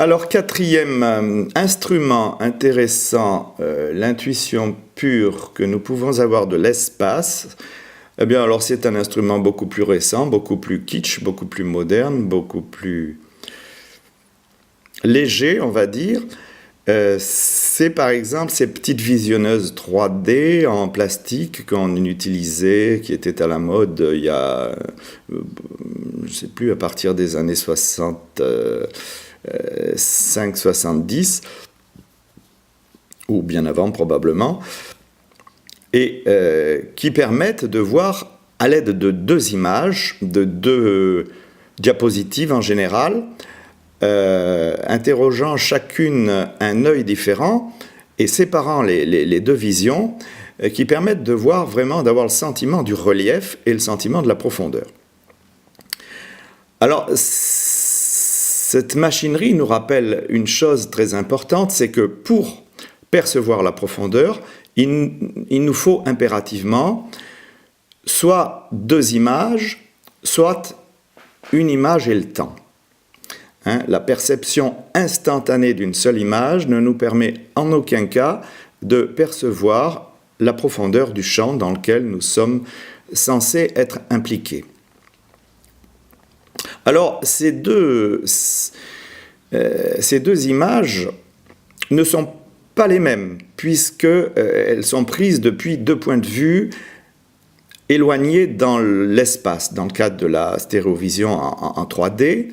Alors, quatrième instrument intéressant, l'intuition pure que nous pouvons avoir de l'espace. Eh bien, alors c'est un instrument beaucoup plus récent, beaucoup plus kitsch, beaucoup plus moderne, beaucoup plus léger, on va dire. C'est par exemple ces petites visionneuses 3D en plastique qu'on utilisait, qui étaient à la mode il y a, je ne sais plus, à partir des années 65-70, ou bien avant probablement, et qui permettent de voir à l'aide de deux images, de deux diapositives en général, interrogeant chacune un œil différent et séparant les deux visions, qui permettent de voir vraiment, d'avoir le sentiment du relief et le sentiment de la profondeur. Alors, cette machinerie nous rappelle une chose très importante, c'est que pour percevoir la profondeur, il nous faut impérativement soit deux images, soit une image et le temps. La perception instantanée d'une seule image ne nous permet en aucun cas de percevoir la profondeur du champ dans lequel nous sommes censés être impliqués. Alors, ces deux images ne sont pas les mêmes, puisqu'elles sont prises depuis deux points de vue éloignés dans l'espace, dans le cadre de la stéréovision en 3D.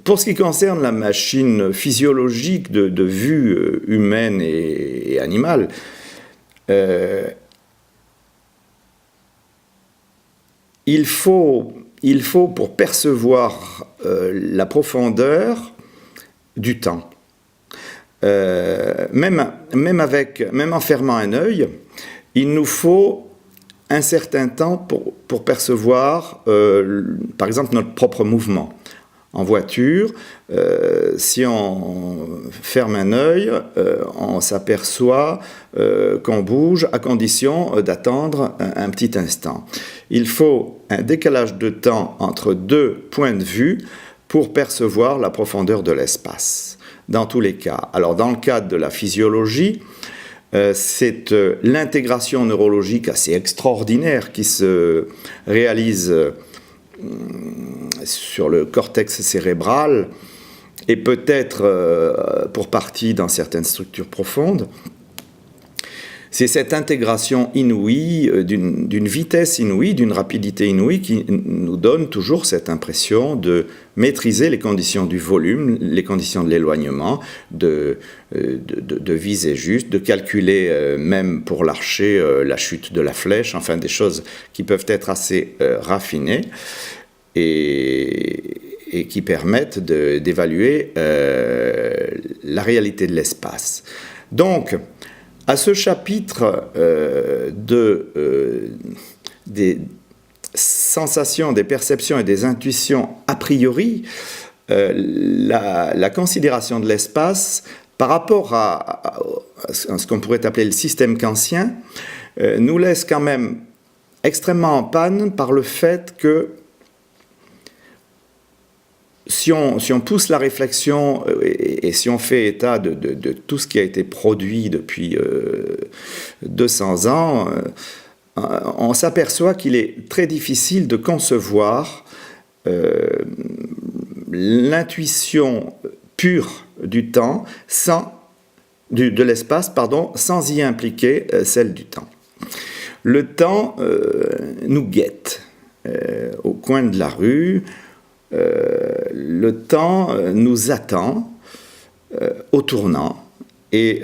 Pour ce qui concerne la machine physiologique de vue humaine et animale, il faut pour percevoir la profondeur du temps. Même en fermant un œil, il nous faut un certain temps pour percevoir, par exemple, notre propre mouvement. En voiture, si on ferme un œil, on s'aperçoit qu'on bouge à condition d'attendre un petit instant. Il faut un décalage de temps entre deux points de vue pour percevoir la profondeur de l'espace, dans tous les cas. Alors, dans le cadre de la physiologie, c'est l'intégration neurologique assez extraordinaire qui se réalise sur le cortex cérébral et peut-être pour partie dans certaines structures profondes. C'est cette intégration inouïe, d'une vitesse inouïe, d'une rapidité inouïe qui nous donne toujours cette impression de maîtriser les conditions du volume, les conditions de l'éloignement, de viser juste, de calculer même pour l'archer la chute de la flèche, enfin des choses qui peuvent être assez raffinées et qui permettent d'évaluer la réalité de l'espace. Donc, à ce chapitre des sensations, des perceptions et des intuitions a priori, la considération de l'espace par rapport à ce qu'on pourrait appeler le système kantien nous laisse quand même extrêmement en panne par le fait que si on pousse la réflexion et si on fait état de tout ce qui a été produit depuis 200 ans, on s'aperçoit qu'il est très difficile de concevoir l'intuition pure du temps, de l'espace, sans y impliquer celle du temps. Le temps nous guette au coin de la rue. Le temps nous attend au tournant et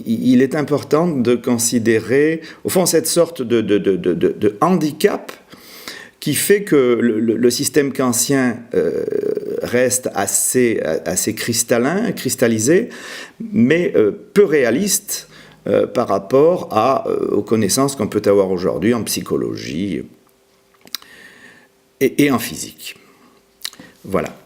il est important de considérer au fond cette sorte de handicap qui fait que le système kantien reste assez cristallin, cristallisé, mais peu réaliste par rapport aux connaissances qu'on peut avoir aujourd'hui en psychologie et en physique. Voilà.